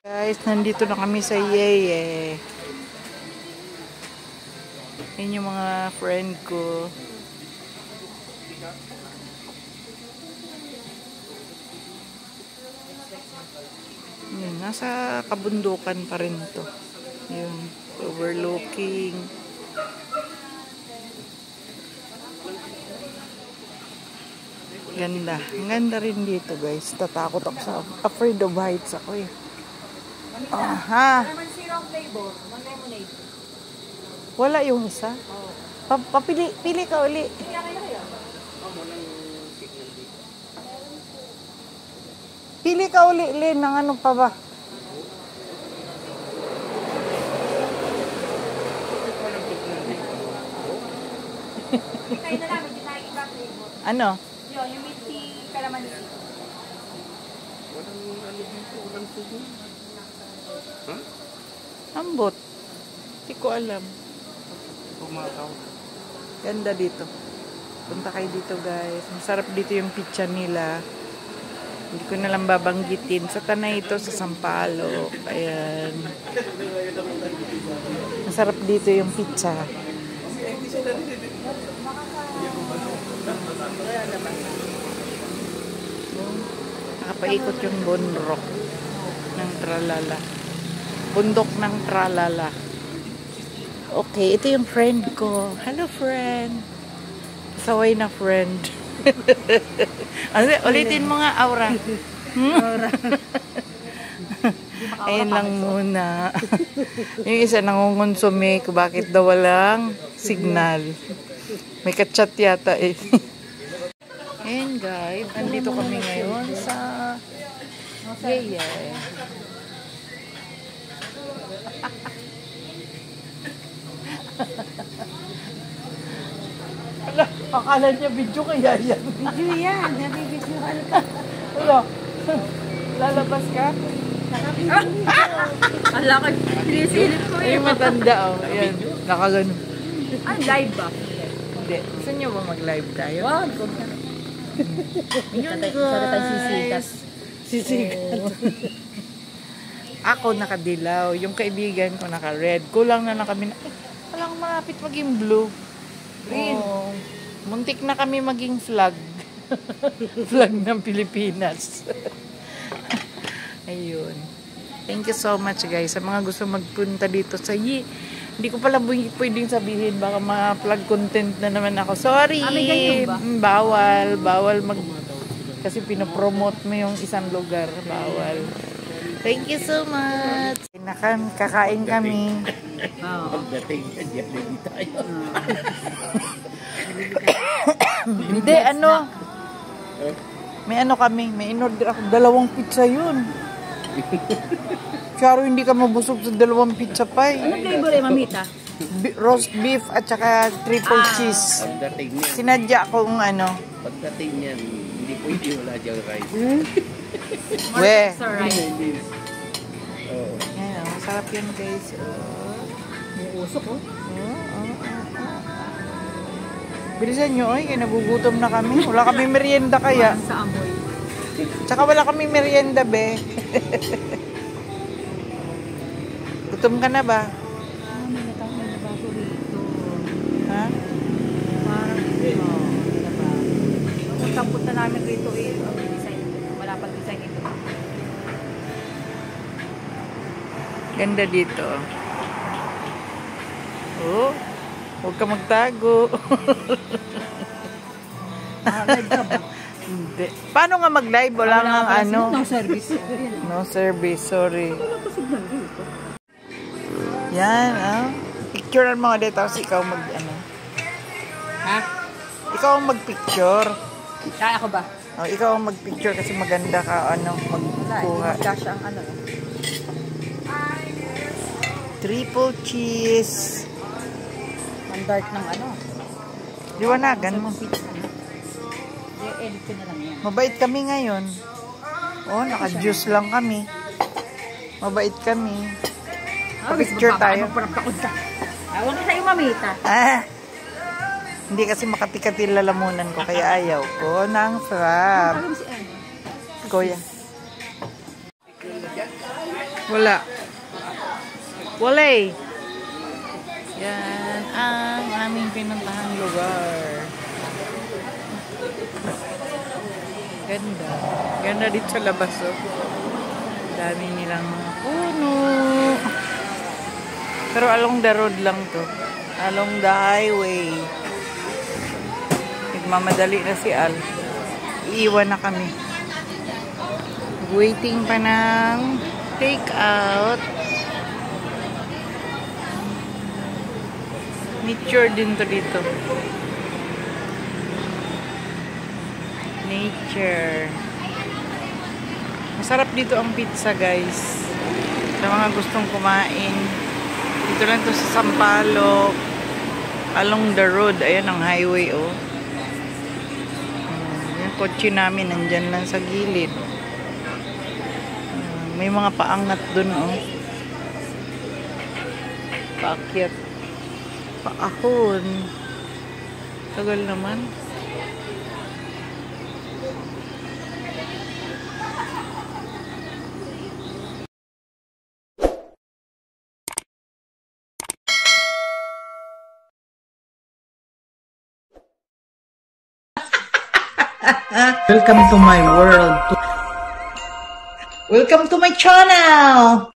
Guys, nandito na kami sa Yeye. Yan yung mga friend ko. Yun, nasa kabundukan pa rin to. Yun, overlooking. Ganda. Ang ganda rin dito, guys. Tatakot ako sa afraid of heights ako eh. Aha. Wala yung isa? Pili ka uli. Pili ka uli, Lynn, ng ano pa ba? Ano? Yung minty kalamansi. Walang tubo. Huh? Ambot. Hindi ko alam. Pumataw. Ganda dito. Punta kayo dito, guys. Masarap dito yung pizza nila. Hindi ko na lang babanggitin. Sa Tanay ito, sa Sampaloc. Ayan. Masarap dito yung pizza. Nakapaikot yung bundok ng Tralala. Bundok ng Tralala. Okay, ito yung friend ko. Hello, friend. Saway na friend. Ulitin mo nga, Aura. Aura. Ayun lang muna. Yung isa nangungonsume ko bakit daw walang signal. May kachat yata eh. And guys, andito kami ngayon sa Yeye. Akala niya video kaya yan. Video yan. Nabibidyohan ka. Ano? Lalabas ka? Ala ka. Pinisilip ko eh. Ay, matanda oh. Ayan. Nakagano. Ah, live ba? Hindi. Gusto niyo ba mag-live tayo? Wag. Yun guys. Sisikat. Ako nakadilaw. Yung kaibigan ko naka-red. Kulang na kami na. Walang malapit maging blue. Green. Oh, muntik na kami maging flag. Flag ng Pilipinas. Ayun. Thank you so much, guys. Sa mga gusto magpunta dito sa hindi ko pala pwedeng sabihin. Baka ma-plug content na naman ako. Sorry. Bawal. Bawal kasi pinopromote mo yung isang lugar. Bawal. Thank you so much. Kakain kami. Pagdating na dyan, hindi tayo. Hindi, ano? May ano kami. May in-order ako. 2 pizza yun. Charo, hindi ka mabusog sa 2 pizza pie. Ano flavor eh, mamita? Roast beef at saka triple cheese. Pagdating niyan. Sinadya kong ano. Pagdating niyan, hindi pwede wala diyang rice. We. Oh. Ayan, masarap yun, guys. May usok oh. Bilisan nyo, oy. Nagugutom na kami. Wala kami merienda kaya. Sa amoy. Tsaka wala kami merienda, be. Gutom ka na ba? May nabago rito. Ha? Parang punta namin rito eh. Design. Wala pang design ito. Ganda dito. Oh, huwag ka magtago. Live ka ba? Hindi. Paano nga mag-live? Wala nga ano. No service. No service, sorry. Yan, ah. Picturean mo nga dito tapos ikaw mag-ano. Ha? Ikaw ang mag-picture. Kaya ako ba? Oh, ikaw ang mag-picture kasi maganda ka, ano, magkuha. Magkasya ang ano. Triple cheese. Ang dark ng ano. Liwanagan mo. I-edit ko na lang yan. Mabait kami ngayon. Oh, naka-juice lang kami. Mabait kami. Pa-picture tayo. Huwag na tayo mamita. Ah, hindi kasi makati-kati lalamunan ko kaya ayaw ko ng frap. Kuya. Wala. Wala eh. Yan ang aming pinuntahan lugar. Ganda. Ganda dito sa labas, oh. Dami nilang mga puno. Pero along the road lang to. Along the highway. Nagmamadali na si Al. Iiwan na kami. Waiting pa ng take out. Nature din to dito. Nature. Masarap dito ang pizza, guys. Sa mga gustong kumain. Dito lang to sa Sampaloc. Along the road. Ayan ang highway, oh. Yung kotse namin nandyan lang sa gilid. May mga paangat dun, oh. Paakyat. Paahon. Tagal naman. Welcome to my world. Welcome to my channel.